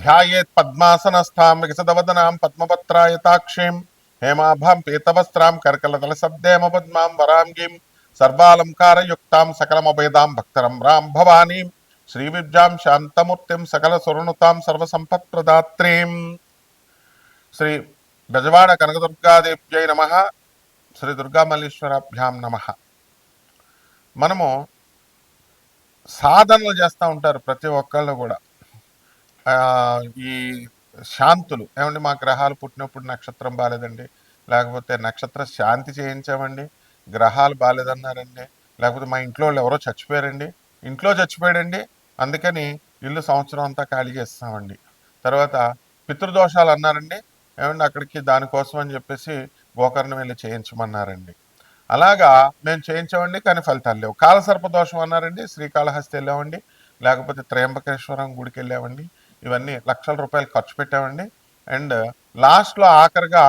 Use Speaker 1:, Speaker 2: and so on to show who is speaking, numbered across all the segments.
Speaker 1: ధ్యాయేత్ పద్మాసనస్థాం వికసితవదనాం పద్మపత్రాయతాక్షీం హేమాభాం పీతవస్త్రాం కర్కలతలశబ్దేమ పద్మాం వరాంగీం సర్వాలంకారయుక్తాం సకలమభేదాం భక్తరం రాం భవానీం శ్రీవిద్యాం శాంతమూర్తిం సకల సురనుతాం సర్వసంపత్ప్రదాత్రీం. శ్రీ బెజవాడ కనకదుర్గాదేవ్యై నమ. శ్రీ దుర్గామల్లీశ్వరాభ్యాం నమ. మనము సాధనలు చేస్తూ ఉంటారు ప్రతి ఒక్కళ్ళు కూడా. ఈ శాంతులు ఏమండి, మా గ్రహాలు పుట్టినప్పుడు నక్షత్రం బాగాలేదండి, లేకపోతే నక్షత్ర శాంతి చేయించామండి, గ్రహాలు బాగాలేదన్నారండి, లేకపోతే మా ఇంట్లో వాళ్ళు ఎవరో చచ్చిపోయారండి, ఇంట్లో చచ్చిపోయాడండి అందుకని ఇల్లు సంవత్సరం అంతా ఖాళీ చేస్తామండి, తర్వాత పితృదోషాలు అన్నారండి ఏమండి అక్కడికి దానికోసం అని చెప్పేసి గోకర్ణం వెళ్ళి చేయించమన్నారండి. అలాగా మేము చేయించామండి కానీ ఫలితాలు లేవు. కాలసర్ప దోషం అన్నారండి, శ్రీకాళహస్తి వెళ్ళామండి, లేకపోతే త్రయంబకేశ్వరం గుడికి వెళ్ళామండి, ఇవన్నీ లక్షల రూపాయలు ఖర్చు పెట్టామండి. అండ్ లాస్ట్లో ఆఖరిగా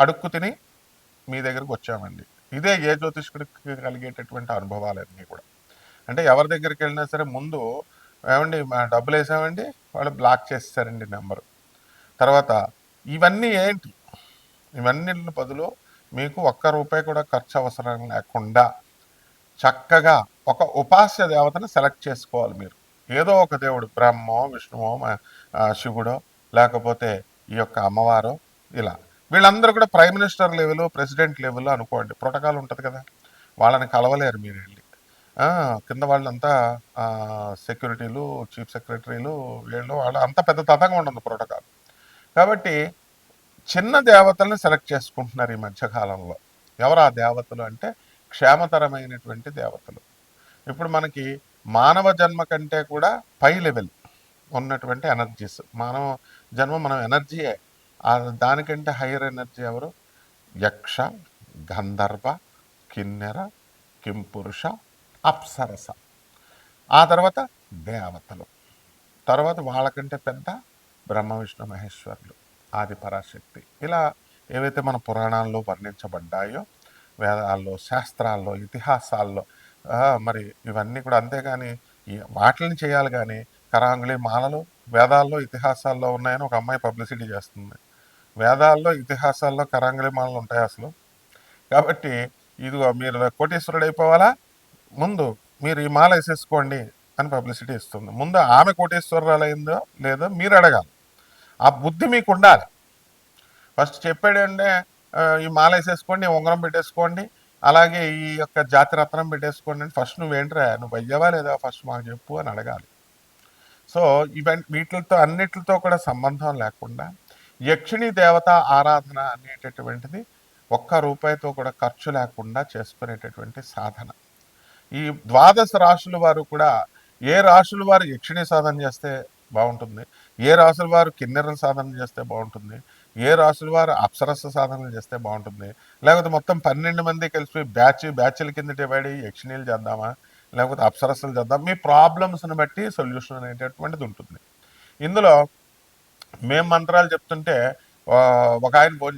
Speaker 1: అడుక్కు తిని మీ దగ్గరకు వచ్చామండి. ఇదే ఏ జ్యోతిష్కుడికి కలిగేటటువంటి అనుభవాలన్నీ కూడా. అంటే ఎవరి దగ్గరికి వెళ్ళినా సరే ముందు ఏమండి మా డబ్బులు వేసామండి, వాళ్ళు బ్లాక్ చేస్తారండి నెంబరు. తర్వాత ఇవన్నీ ఏంటి, ఇవన్నీ బదులు మీకు ఒక్క రూపాయి కూడా ఖర్చు అవసరం లేకుండా చక్కగా ఒక ఉపాస్య దేవతను సెలెక్ట్ చేసుకోవాలి మీరు. ఏదో ఒక దేవుడు, బ్రహ్మో విష్ణువో శివుడో లేకపోతే ఈ యొక్క అమ్మవారో, ఇలా వీళ్ళందరూ కూడా prime minister level president level అనుకోండి, ప్రోటోకాల్ ఉంటుంది కదా, వాళ్ళని కలవలేరు మీరు వెళ్ళి. కింద వాళ్ళంతా సెక్యూరిటీలు, చీఫ్ సెక్రటరీలు, వీళ్ళు వాళ్ళు అంతా పెద్ద తతంగా ఉండదు ప్రోటోకాల్. కాబట్టి చిన్న దేవతల్ని సెలెక్ట్ చేసుకుంటున్నారు ఈ మధ్యకాలంలో. ఎవరు ఆ దేవతలు అంటే క్షేమతరమైనటువంటి దేవతలు. ఇప్పుడు మనకి మానవ జన్మ కంటే కూడా పై లెవెల్ ఉన్నటువంటి ఎనర్జీస్, మానవ జన్మ మనం ఎనర్జీయే, దానికంటే హైయర్ ఎనర్జీ ఎవరు? యక్ష, గంధర్వ, కిన్నెర, కింపురుష, అప్సరస, ఆ తర్వాత దేవతలు, తర్వాత వాళ్ళకంటే పెద్ద బ్రహ్మ విష్ణు మహేశ్వరులు, ఆది పరాశక్తి, ఇలా ఏవైతే మన పురాణాల్లో వర్ణించబడ్డాయో, వేదాల్లో, శాస్త్రాల్లో, ఇతిహాసాల్లో, మరి ఇవన్నీ కూడా. అంతేగాని వాటిని చేయాలి కానీ కరాంగుళి మాలలు వేదాల్లో ఇతిహాసాల్లో ఉన్నాయని ఒక అమ్మాయి పబ్లిసిటీ చేస్తుంది. వేదాల్లో ఇతిహాసాల్లో కరాంగుళి మాలలు ఉంటాయి అసలు? కాబట్టి ఇదిగో మీరు కోటీశ్వరుడు అయిపోవాలా, ముందు మీరు ఈ మాల వేసేసుకోండి అని పబ్లిసిటీ ఇస్తుంది. ముందు ఆమె కోటీశ్వరాలు అయిందో లేదో మీరు అడగాలి. ఆ బుద్ధి మీకు ఉండాలి. ఫస్ట్ చెప్పాడంటే ఈ మాల వేసేసుకోండి, ఉంగరం పెట్టేసుకోండి, అలాగే ఈ యొక్క జాతి రత్నం పెట్టేసుకోండి అని ఫస్ట్ నువ్వేంట్రా, నువ్వు అయ్యవా లేదా ఫస్ట్ మాకు చెప్పు అని అడగాలి. సో వీటితో అన్నిటితో కూడా సంబంధం లేకుండా యక్షిణీ దేవత ఆరాధన అనేటటువంటిది ఒక్క రూపాయితో కూడా ఖర్చు లేకుండా చేసుకునేటటువంటి సాధన. ఈ ద్వాదశ రాశుల వారు కూడా ఏ రాశుల వారు యక్షిణి సాధన చేస్తే బాగుంటుంది, ఏ రాశుల వారు కిన్నెర సాధన చేస్తే బాగుంటుంది, ఏ రాశుల వారు అప్సరస సాధనలు చేస్తే బాగుంటుంది, లేకపోతే మొత్తం 12 మంది కలిసి బ్యాచ్ల కింద డివైడ్ అయ్యి యక్షిణీలు చేద్దామా, లేకపోతే అప్సరసలు చేద్దాం, మీ ప్రాబ్లమ్స్ని బట్టి సొల్యూషన్ అనేటటువంటిది ఉంటుంది. ఇందులో మేము మంత్రాలు చెప్తుంటే ఒక ఆయన ఫోన్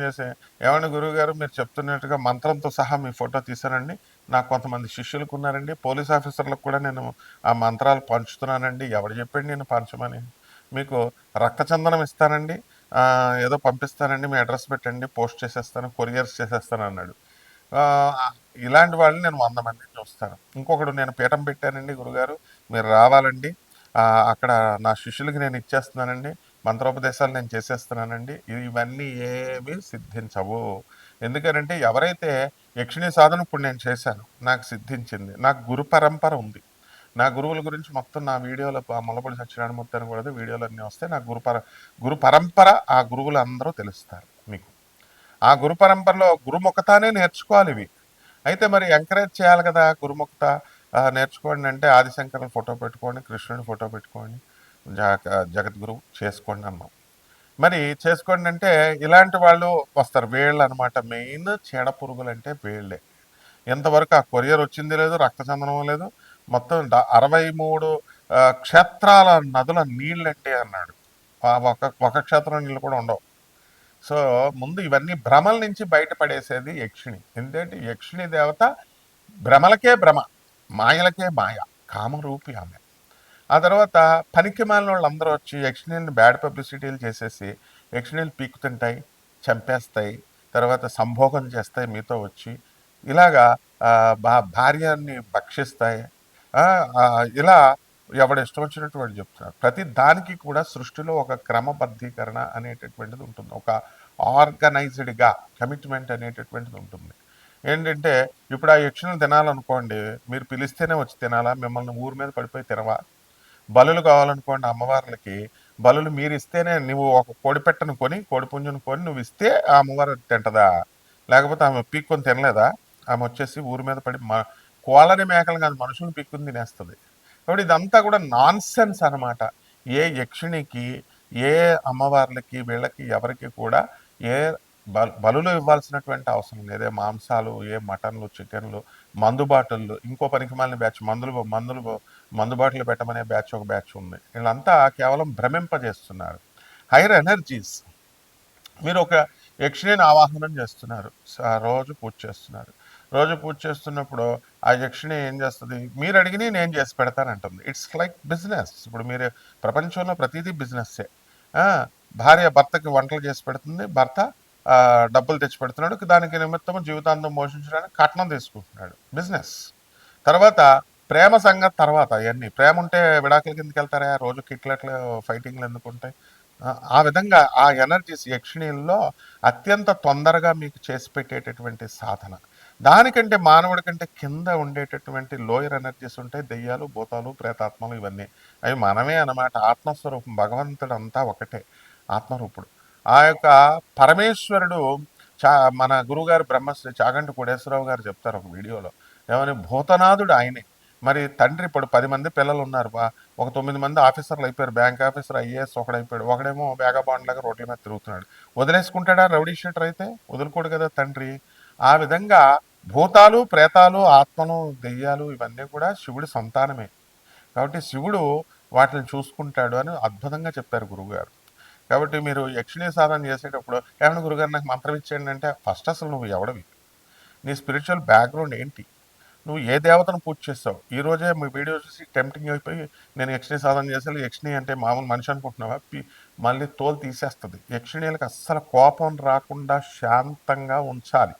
Speaker 1: చేసి ఏమన్నా గురువు గారు మీరు చెప్తున్నట్టుగా మంత్రంతో సహా మీ ఫోటో తీసానండి, నాకు కొంతమంది శిష్యులకు ఉన్నారండి, పోలీస్ ఆఫీసర్లకు కూడా నేను ఆ మంత్రాలు పంచుతున్నానండి, ఎవడు చెప్పండి నేను పంచమని, మీకు రక్తచందనం ఇస్తానండి, ఏదో పంపిస్తానండి, మీ అడ్రస్ పెట్టండి, పోస్ట్ చేసేస్తాను, కొరియర్స్ చేసేస్తాను అన్నాడు. ఇలాంటి వాళ్ళని నేను 100 మందిని చూస్తాను. ఇంకొకడు నేను పీఠం పెట్టానండి గురుగారు మీరు రావాలండి, అక్కడ నా శిష్యులకి నేను ఇచ్చేస్తున్నానండి, మంత్రోపదేశాలు నేను చేసేస్తున్నానండి, ఇవన్నీ ఏమీ సిద్ధించవు. ఎందుకనంటే ఎవరైతే యక్షిణీ సాధన ఇప్పుడు నేను చేశాను, నాకు సిద్ధించింది, నాకు గురు పరంపర ఉంది, నా గురువుల గురించి మొత్తం నా వీడియోలో ముల్లపూడి సత్యనారాయణమూర్తి అని కూడా వీడియోలు అన్నీ వస్తాయి. నాకు గురు పరంపర, ఆ గురువులు అందరూ తెలుస్తారు మీకు. ఆ గురు పరంపరలో గురుముఖతానే నేర్చుకోవాలి ఇవి. అయితే మరి ఎంకరేజ్ చేయాలి కదా, గురుముఖత నేర్చుకోండి అంటే ఆదిశంకరుని ఫోటో పెట్టుకోండి, కృష్ణుని ఫోటో పెట్టుకోండి, జగద్గురు చేసుకోండి అన్నాం. మరి చేసుకోండి అంటే ఇలాంటి వాళ్ళు వస్తారు, వీళ్ళు అనమాట మెయిన్ చీడ పురుగులు అంటే వీళ్ళే. ఎంతవరకు ఆ కొరియర్ వచ్చింది లేదు, రక్తచందనం లేదు, మొత్తం 63 క్షేత్రాల నదుల నీళ్ళంటే అన్నాడు. ఒక క్షేత్రం నీళ్ళు కూడా ఉండవు. సో ముందు ఇవన్నీ భ్రమల నుంచి బయటపడేసేది యక్షిణి. ఎందుకంటే యక్షిణి దేవత భ్రమలకే భ్రమ, మాయలకే మాయ, కామరూపి ఆమె. ఆ తర్వాత పనికిమాలిన వాళ్ళందరూ వచ్చి యక్షిణీలని బ్యాడ్ పబ్లిసిటీలు చేసేసి యక్షిణీలు పీకుతుంటాయి, చంపేస్తాయి, తర్వాత సంభోగం చేస్తాయి మీతో వచ్చి, ఇలాగా భార్యని భక్షిస్తాయి. ఆ, ఆ, ఇలా ఎవడు ఇష్టం వచ్చినట్టు వాడు చెప్తున్నారు. ప్రతి దానికి కూడా సృష్టిలో ఒక క్రమబద్ధీకరణ అనేటటువంటిది ఉంటుంది, ఒక ఆర్గనైజ్డ్గా కమిట్మెంట్ అనేటటువంటిది ఉంటుంది. ఏంటంటే ఇప్పుడు ఆ యక్షిని తినాలనుకోండి, మీరు పిలిస్తేనే వచ్చి తినాలా, మిమ్మల్ని ఊరి మీద పడిపోయి తినవా? బలులు కావాలనుకోండి అమ్మవార్లకి, బలులు మీరు ఇస్తేనే, నువ్వు ఒక కోడి పెట్టను కొని, కోడి పుంజును కొని నువ్వు ఇస్తే ఆ అమ్మవారు తింటదా? లేకపోతే ఆమె పీక్కొని తినలేదా? ఆమె వచ్చేసి ఊరి మీద పడి కోళ్ళని మేకలు కాదు మనుషులు పీక్కుని తినేస్తుంది. కాబట్టి ఇదంతా కూడా నాన్ సెన్స్ అనమాట. ఏ యక్షిణికి, ఏ అమ్మవార్లకి, వీళ్ళకి ఎవరికి కూడా ఏ బలులు ఇవ్వాల్సినటువంటి అవసరం లేదే. మాంసాలు, ఏ మటన్లు, చికెన్లు, మందు బాటిళ్ళు, ఇంకో పనికి మాలిన బ్యాచ్ మందు బాటిల్ పెట్టమనే బ్యాచ్ ఒక బ్యాచ్ ఉంది. వీళ్ళంతా కేవలం భ్రమింపజేస్తున్నారు. Hire energies. మీరు ఒక యక్షిణిని ఆవాహనం చేస్తున్నారు, రోజు పూజ చేస్తున్నారు. రోజు పూజ చేస్తున్నప్పుడు ఆ యక్షిణి ఏం చేస్తుంది? మీరు అడిగిని నేను చేసి పెడతానంటుంది. It's like business. ఇప్పుడు మీరు ప్రపంచంలో ప్రతిదీ బిజినెస్సే. భార్య భర్తకి వంటలు చేసి పెడుతుంది, భర్త డబ్బులు తెచ్చి పెడుతున్నాడు, దానికి నిమిత్తం జీవితాంతం పోషించడానికి కట్నం తీసుకుంటున్నాడు, బిజినెస్. తర్వాత ప్రేమ సంగతి తర్వాత. అవన్నీ ప్రేమ ఉంటే విడాకుల కిందకి వెళ్తారా? రోజు కిట్లట్లు ఫైటింగ్లు ఎందుకు ఉంటాయి? ఆ విధంగా ఆ ఎనర్జీస్ యక్షిణీల్లో అత్యంత తొందరగా మీకు చేసి పెట్టేటటువంటి సాధన. దానికంటే మానవుడి కంటే కింద ఉండేటటువంటి లోయర్ ఎనర్జీస్ ఉంటాయి, దెయ్యాలు, భూతాలు, ప్రేతాత్మలు, ఇవన్నీ అవి మనమే అన్నమాట. ఆత్మస్వరూపం, భగవంతుడు అంతా ఒకటే, ఆత్మరూపుడు. ఆ యొక్క పరమేశ్వరుడు మన గురువుగారు బ్రహ్మశ్రీ చాగంటి కోటేశ్వరరావు గారు చెప్తారు ఒక వీడియోలో, ఏమని, భూతనాథుడు ఆయనే. మరి తండ్రి ఇప్పుడు 10 మంది పిల్లలు ఉన్నారు, ఒక 9 మంది ఆఫీసర్లు అయిపోయారు, బ్యాంక్ ఆఫీసర్, ఐఏఎస్ ఒకడైపోయాడు, ఒకడేమో వేగబాండ్ లాగా రోడ్ల మీద తిరుగుతున్నాడు. వదిలేసుకుంటాడా రౌడీ షీటర్ అయితే? వదులుకోడు కదా తండ్రి. ఆ విధంగా భూతాలు, ప్రేతాలు, ఆత్మలు, దెయ్యాలు ఇవన్నీ కూడా శివుడి సంతానమే. కాబట్టి శివుడు వాటిని చూసుకుంటాడు అని అద్భుతంగా చెప్పారు గురువుగారు. కాబట్టి మీరు యక్షిణీ సాధన చేసేటప్పుడు, ఏమన్నా గురుగారు నాకు మంత్రం ఇచ్చేయండి అంటే, ఫస్ట్ అసలు నువ్వు ఎవడవి, నీ స్పిరిచువల్ బ్యాక్గ్రౌండ్ ఏంటి, నువ్వు ఏ దేవతను పూజ చేస్తావు? ఈ రోజే మీ వీడియో చూసి టెంప్టింగ్ అయిపోయి నేను యక్షిణీ సాధన చేసాను, యక్షిణి అంటే మామూలు మనిషి అనుకుంటున్నావా? మళ్ళీ తోలు తీసేస్తుంది. యక్షిణీలకు అస్సలు కోపం రాకుండా శాంతంగా ఉంచాలి.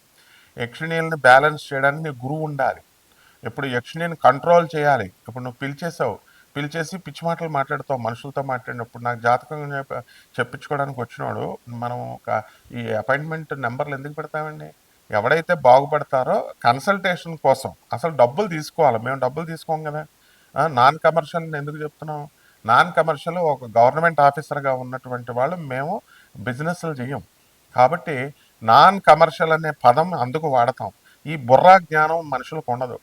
Speaker 1: యక్షిణీలను బ్యాలెన్స్ చేయడానికి నీ గురువు ఉండాలి. ఇప్పుడు యక్షిణిని కంట్రోల్ చేయాలి. ఇప్పుడు నువ్వు పిలిచేసి పిచ్చి మాటలు మాట్లాడుతావు మనుషులతో మాట్లాడినప్పుడు. నాకు జాతకం చెప్పించుకోవడానికి వచ్చినాడు, మనం ఈ అపాయింట్మెంట్ నెంబర్లు ఎందుకు పెడతామండి? ఎవడైతే బాగుపడతారో కన్సల్టేషన్ కోసం అసలు డబ్బులు తీసుకోవాలి. మేము డబ్బులు తీసుకోం కదా. నాన్ కమర్షియల్ ఎందుకు చెప్తున్నాం? నాన్ కమర్షియల్ ఒక గవర్నమెంట్ ఆఫీసర్గా ఉన్నటువంటి వాళ్ళు మేము బిజినెస్లు చెయ్యం. కాబట్టి నాన్ కమర్షియల్ అనే పదం అందుకు వాడతాం. ఈ బుర్రా జ్ఞానం మనుషులకు ఉండదు.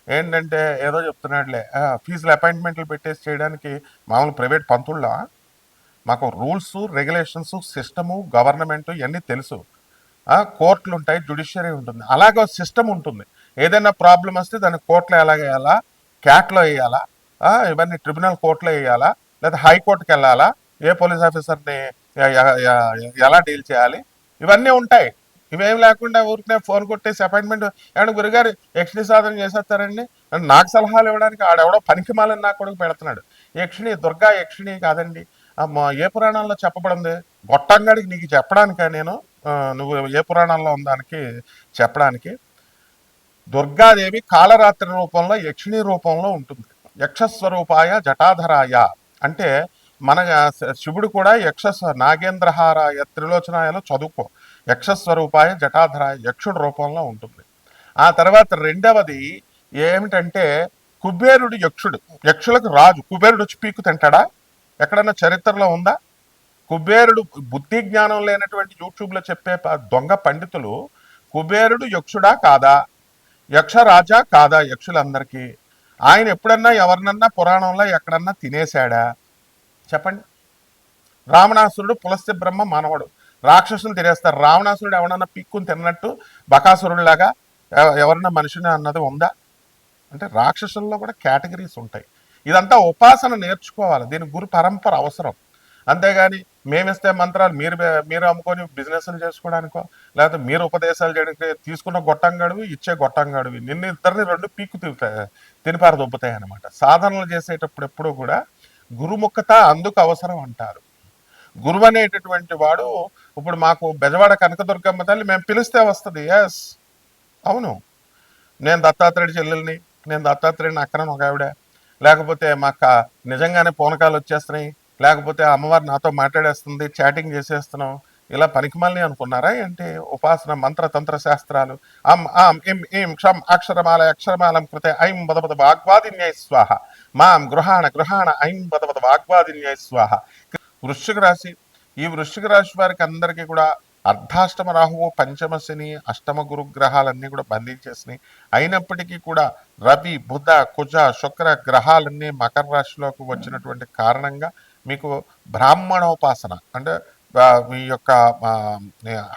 Speaker 1: ఏంటంటే ఏదో చెప్తున్నాడులే, ఫీజులు అపాయింట్మెంట్లు పెట్టేసి చేయడానికి మామూలు ప్రైవేట్ పంతుళ్ళ. మాకు రూల్స్, రెగ్యులేషన్స్, సిస్టము, గవర్నమెంట్ ఇవన్నీ తెలుసు. కోర్టులు ఉంటాయి, జ్యుడిషియరీ ఉంటుంది, అలాగే సిస్టమ్ ఉంటుంది. ఏదైనా ప్రాబ్లం వస్తే దాన్ని కోర్టులో ఎలాగ వేయాలా, క్యాట్లో వేయాలా, ఇవన్నీ ట్రిబ్యునల్ కోర్టులో వేయాలా, లేదా హైకోర్టుకి వెళ్ళాలా, ఏ పోలీస్ ఆఫీసర్ని ఎలా డీల్ చేయాలి, ఇవన్నీ ఉంటాయి. ఇవేం లేకుండా ఊరికే ఫోన్ కొట్టేసి అపాయింట్మెంట్, ఏమన్నా గురుగారు యక్షిణి సాధన చేసేస్తారండి నాకు సలహాలు ఇవ్వడానికి ఆడెవడో పనికిమాలని నా కొడుకు పెడుతున్నాడు. యక్షిణి దుర్గా యక్షిణి కాదండి. ఏ పురాణాల్లో చెప్పబడింది? గొట్టంగాడికి నీకు చెప్పడానిక నేను, నువ్వు ఏ పురాణంలో ఉందానికి చెప్పడానికి? దుర్గాదేవి కాళరాత్రి రూపంలో, యక్షిణి రూపంలో ఉంటుంది. యక్షస్వరూపాయ జటాధరాయ అంటే మన శివుడు కూడా నాగేంద్రహారాయ త్రిలోచనాయలో చదువుకో. యక్షస్వరూపాయ జటాధరాయ, యక్షుడు రూపంలో ఉంటుంది. ఆ తర్వాత రెండవది ఏమిటంటే కుబేరుడు యక్షుడు, యక్షులకు రాజు. కుబేరుడు వచ్చి పీకు తింటాడా? ఎక్కడన్నా చరిత్రలో ఉందా? కుబేరుడు, బుద్ధి జ్ఞానం లేనటువంటి యూట్యూబ్లో చెప్పే దొంగ పండితులు కుబేరుడు యక్షుడా కాదా, యక్షరాజా కాదా యక్షులందరికీ? ఆయన ఎప్పుడన్నా ఎవరినన్నా పురాణంలో ఎక్కడన్నా తినేశాడా? చెప్పండి. రావణాసురుడు పులస్త్య బ్రహ్మ మానవుడు, రాక్షసులు తినేస్తారు. రావణాసురుడు ఎవరన్నా పిక్కుని తిన్నట్టు బకాసురుడిలాగా ఎవరన్నా మనిషిని అన్నది ఉందా? అంటే రాక్షసుల్లో కూడా కేటగిరీస్ ఉంటాయి. ఇదంతా ఉపాసన నేర్చుకోవాలి, దీని గురు పరంపర అవసరం. అంతేగాని మేమిస్తే మంత్రాలు మీరు అమ్ముకొని బిజినెస్లు చేసుకోవడానికో, లేకపోతే మీరు ఉపదేశాలు చేయడానికి తీసుకున్న గొట్టంగాడివి, ఇచ్చే గొట్టంగాడివి నిన్ను ఇద్దరిని రెండు పీక్కు తినిపారు దొబ్బుతాయి అనమాట. సాధనలు చేసేటప్పుడు ఎప్పుడూ కూడా గురుముఖత అందుకు అవసరం అంటారు. గురువు అనేటటువంటి వాడు ఇప్పుడు మాకు బెజవాడ కనకదుర్గమ్మ తల్లి మేము పిలిస్తే వస్తుంది. ఎస్, అవును, నేను దత్తాత్రేయుడి చెల్లెల్ని, నేను దత్తాత్రేయుడిని అక్కడని ఒక ఆవిడ, లేకపోతే మాకు నిజంగానే పూనకాలు వచ్చేస్తున్నాయి, లేకపోతే అమ్మవారు నాతో మాట్లాడేస్తుంది, చాటింగ్ చేసేస్తున్నాం, ఇలా పనికిమాలని అనుకున్నారా ఏంటి? ఉపాసన మంత్ర తంత్ర శాస్త్రాలు అక్షరమాల అక్షరమాలం కృతే ఐం బదబద వాగ్వాదిన్యై స్వాహ మాం గృహాణ గృహాణ ఐం బదబద వాగ్వాదిన్యై స్వాహ. వృశ్చిక రాశి, ఈ వృశ్చిక రాశి వారికి అందరికీ కూడా అర్ధాష్టమ రాహువు, పంచమ శని, అష్టమ గురుగ్రహాలన్నీ కూడా బంధించేసినాయి. అయినప్పటికీ కూడా రవి, బుధ, కుజ, శుక్ర గ్రహాలన్నీ మకర రాశిలోకి వచ్చినటువంటి కారణంగా మీకు బ్రాహ్మణోపాసన అంటే మీ యొక్క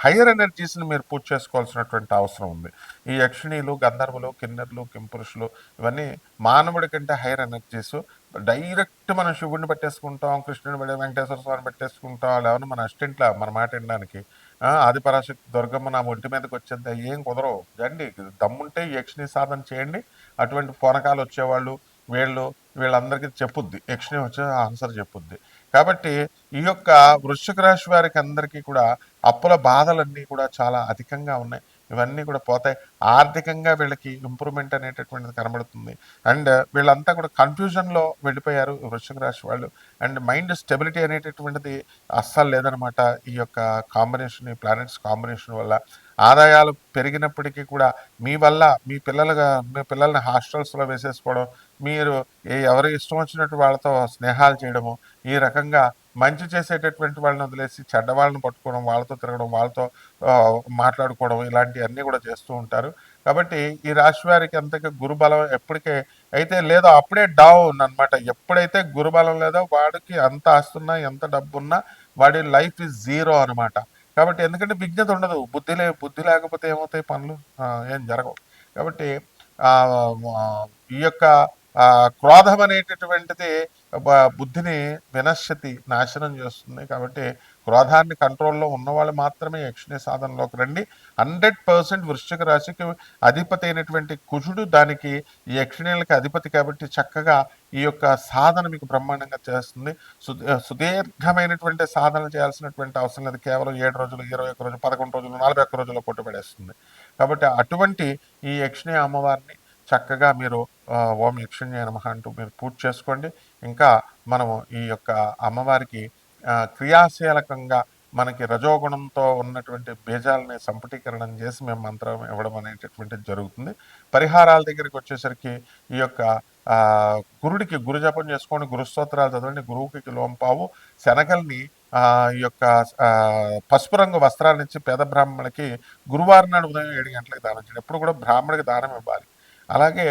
Speaker 1: హైయర్ ఎనర్జీస్ని మీరు పూజ చేసుకోవాల్సినటువంటి అవసరం ఉంది. ఈ యక్షిణీలు, గంధర్వులు, కిన్నెర్లు, కింపురుషులు ఇవన్నీ మానవుడి కంటే హైయర్ ఎనర్జీస్. డైరెక్ట్ మనం శివుడిని పెట్టేసుకుంటాం, కృష్ణుని వెంకటేశ్వర స్వామిని పెట్టేసుకుంటాం, లేవన్నా మన అస్టింట్లో మన మాట వినడానికి ఆదిపరాశక్తి దుర్గమ్మ నా ఒంటి మీదకి వచ్చేది ఏం కుదరవు. రండి, దమ్ముంటే యక్షిణి సాధన చేయండి. అటువంటి పూనకాలు వచ్చేవాళ్ళు వీళ్ళందరికీ చెప్పుద్ది, యక్షిణి వచ్చే ఆన్సర్ చెప్పుద్ది. కాబట్టి ఈ యొక్క వృశ్చిక రాశి వారికి అందరికీ కూడా అప్పుల బాధలన్నీ కూడా చాలా అధికంగా ఉన్నాయి. ఇవన్నీ కూడా పోతాయి. ఆర్థికంగా వీళ్ళకి ఇంప్రూవ్మెంట్ అనేటటువంటిది కనబడుతుంది. అండ్ వీళ్ళంతా కూడా కన్ఫ్యూజన్లో వెళ్ళిపోయారు వృశ్చిక రాశి వాళ్ళు. అండ్ మైండ్ స్టెబిలిటీ అనేటటువంటిది అస్సలు లేదనమాట. ఈ యొక్క కాంబినేషన్, ఈ ప్లానెట్స్ కాంబినేషన్ వల్ల ఆదాయాలు పెరిగినప్పటికీ కూడా మీ వల్ల మీ పిల్లల్ని హాస్టల్స్లో వేసేసుకోవడం, మీరు ఎవరి ఇష్టం వచ్చినట్టు వాళ్ళతో స్నేహాలు చేయడము, ఈ రకంగా మంచి చేసేటటువంటి వాళ్ళని వదిలేసి చెడ్డ వాళ్ళని పట్టుకోవడం, వాళ్ళతో తిరగడం, వాళ్ళతో మాట్లాడుకోవడం, ఇలాంటివన్నీ కూడా చేస్తూ ఉంటారు. కాబట్టి ఈ రాశి వారికి అంతగా గురుబలం ఎప్పటికే అయితే లేదో అప్పుడే డౌన్ అనమాట. ఎప్పుడైతే గురుబలం లేదో వాడికి అంత ఆస్తున్నా, ఎంత డబ్బున్నా వాడి లైఫ్ ఈజ్ జీరో అనమాట. కాబట్టి ఎందుకంటే విజ్ఞత ఉండదు, బుద్ధి లేకపోతే ఏమవుతాయి పనులు, ఏం జరగవు. కాబట్టి ఈ యొక్క క్రోధం అనేటటువంటిది బుద్ధిని వినశ్యతి, నాశనం చేస్తుంది. కాబట్టి క్రోధాన్ని కంట్రోల్లో ఉన్నవాళ్ళు మాత్రమే యక్షిణీ సాధనలోకి రండి. 100% వృశ్చిక రాశికి అధిపతి అయినటువంటి కుజుడు దానికి ఈ యక్షిణీలకి అధిపతి. కాబట్టి చక్కగా ఈ యొక్క సాధన మీకు బ్రహ్మాండంగా చేస్తుంది. సుదీర్ఘమైనటువంటి సాధన చేయాల్సినటువంటి అవసరం లేదు. కేవలం 7 రోజులు, 21 రోజులు, 11 రోజులు, 41 రోజుల్లో కొట్టుబడేస్తుంది. కాబట్టి అటువంటి ఈ యక్షిణీ అమ్మవారిని చక్కగా మీరు ఓం యక్షిణ్యాయ నమః అంటూ మీరు పూజ చేసుకోండి. ఇంకా మనము ఈ యొక్క అమ్మవారికి క్రియాశీలకంగా మనకి రజోగుణంతో ఉన్నటువంటి బీజాలని సంపుటీకరణం చేసి మేము మంత్రం ఇవ్వడం అనేటటువంటిది జరుగుతుంది. పరిహారాల దగ్గరికి వచ్చేసరికి ఈ యొక్క గురుడికి గురుజపం చేసుకోండి, గురుస్తోత్రాలు చదవండి, గురువుకి లోంపావు శనగల్ని ఈ యొక్క పసుపు రంగు వస్త్రాల నుంచి పేద బ్రాహ్మణులకి గురువారం నాడు ఉదయం 7 గంటలకు దానం చేయండి. ఎప్పుడు కూడా బ్రాహ్మణికి దానం ఇవ్వాలి. అలాగే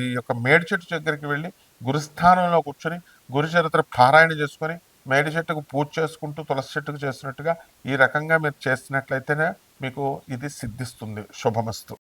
Speaker 1: ఈ యొక్క మేడి చెట్టు దగ్గరికి వెళ్ళి గురుస్థానంలో కూర్చొని గురు చరిత్ర పారాయణ చేసుకొని మేడి చెట్టుకు పూజ చేసుకుంటూ తులసి చెట్టుకు చేసినట్టుగా ఈ రకంగా మీరు చేసినట్లయితేనే మీకు ఇది సిద్ధిస్తుంది. శుభమస్తు.